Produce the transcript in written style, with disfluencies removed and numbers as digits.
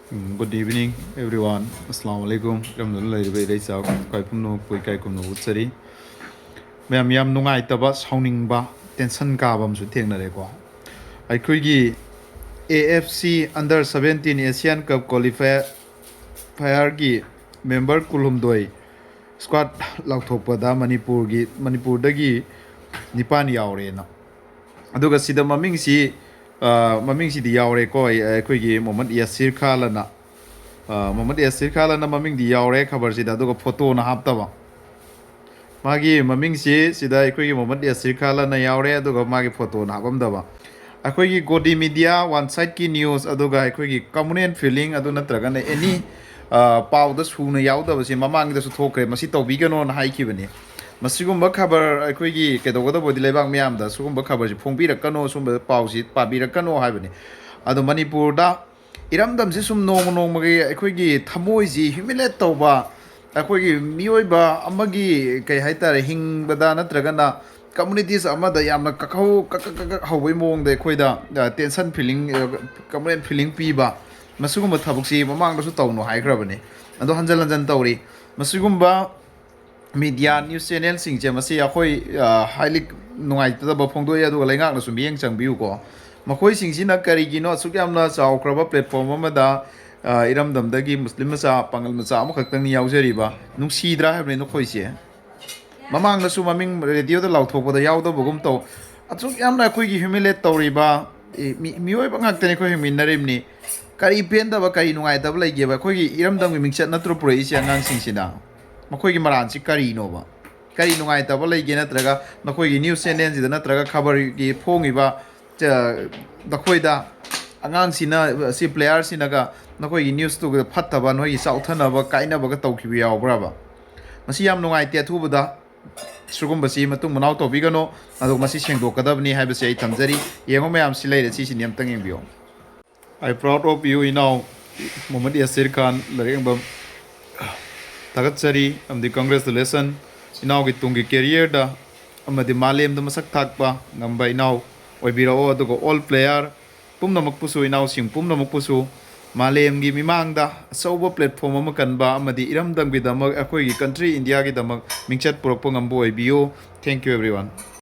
Good evening, everyone. Assalamu alaikum. Ramdun lai rai chau kai pumno pui kai kumno utsari. Mayam yam nungai taba sauning ba tension ka bam su theng na re ko. Ai khoi gi AFC Under 17 Asian Cup qualifier gi member kulum doi squad lauthok pa da Manipur da gi nipan yaure na. Aduga sida maming si di yaure ko ai khoi gi Mohammad Yasir Khala na Mohammad Yasir Khala na maming di yaure khabar sida aduga photo na hapta ba magi maming si sida ai khoi gi Mohammad Yasir Khala na yaure aduga magi photo na hapam da ba ai gi Godi Media one side ki news aduga ai gi communal feeling adu natraga na any pau da suna yaw da basi mamang da su thokre masi tobi gano na hai ki bani masigumba khabar ai gi kedogoda bodi lebang myam da sugumba khabar ji phongbi rakano sumba pau si pabi rakano hai bani adu Manipur da iramdam si sum nong nong magi ai gi thamoi ji humiliate tawba ai gi mioi ba amagi kai hai tare hing bada natraga na communities amada yamna kakau hawai mong da ai da tension feeling communal feeling pi ba masugumba thabuksi mamang da su tawno hai grabani ado hanjal hanjan tawri masugumba media news channel sing je masi highly nungai ta ba phongdo ya du laingak na sum yeng changbiu ko makoi sing sina kari gi no sukyamna chaw kraba platform amada iramdam dagi muslim sa pangal macha am khaktang ni yaujari ba nungsi dra ha no khoi se mamang na su maming radio da lauthok ba da yaw da bugum to achuk yamna khoi gi humiliate tawri ba mioi ba ngak tane khoi huminarim ni kari pen da ba kari nungai da ba lai ge ba khoi gi iramdam gi mingchat na tro purei sia ngang sing sina ꯃꯈꯣꯏꯒꯤ ꯃꯔꯥꯟꯁꯤ ꯀꯔꯤꯅꯣꯕ ꯀꯔꯤ ꯅꯨꯡꯉꯥꯏꯇꯕ ꯂꯩꯒꯦ ꯅꯠꯇ꯭ꯔꯒ ꯅꯈꯣꯏꯒꯤ news ꯆꯦꯅꯦꯜꯁꯤꯗ ꯅꯠꯇ꯭ꯔꯒ ꯈꯕꯔꯒꯤ ꯐꯣꯡꯉꯤꯕ ꯅꯈꯣꯏꯗ ꯑꯉꯥꯡꯁꯤꯅ ꯁꯤ ꯄ꯭ꯂꯦꯌꯥꯔꯁꯤꯅꯒ ꯅꯈꯣꯏꯒꯤ ꯅ꯭ꯌꯨꯁꯇꯨꯒ ꯐꯠꯇꯕ ꯅꯣꯏꯒꯤ ꯆꯥꯎꯊꯅꯕ ꯀꯥꯏꯅꯕꯒ ꯇꯧꯈꯤꯕ ꯌꯥꯎꯕ꯭ꯔꯕ ꯃꯁꯤ ꯌꯥꯝ ꯅꯨꯡꯉꯥꯏꯇꯦ ꯑꯊꯨꯕꯗ ꯁꯤꯒꯨꯝꯕꯁꯤ ꯃꯇꯨꯡ ꯃꯅꯥꯎ ꯇꯧꯕꯤꯒꯅꯣ ꯑꯗꯨꯒ ꯃꯁꯤ ꯁꯦꯡꯗꯣꯛꯀꯗꯕꯅꯤ ꯍꯥꯏꯕꯁꯤ ꯑꯩ ꯊꯝꯖꯔꯤ ꯌꯦꯡꯉꯣ ꯃꯌꯥꯝꯁꯤ ꯂꯩꯔꯦ ꯁꯤꯁꯤꯅꯤ ꯑꯝꯇꯪ ꯌꯦꯡꯕꯤꯌꯣ ꯑꯥꯏ ꯄ꯭ꯔꯥꯎꯗ ꯑꯣꯐ ꯌꯨ ꯏꯅꯥꯎ ꯃꯣꯍꯝꯃꯗ ꯌꯥꯁꯤꯔ ꯈꯥꯟ ꯂꯥꯏꯔꯦꯡꯕꯝ Tagatsari amdi congratulation inaw gi tungi career da amadi malem da masak thakpa ngamba inaw oibirao adugo all player pumna makpusu inaw sing pumna makpusu malem gi mimang da sobo platform ama kanba amadi iramdam gi damak akoi gi country India gi damak mingchat purakpo ngambo oibiyo. Thank you everyone.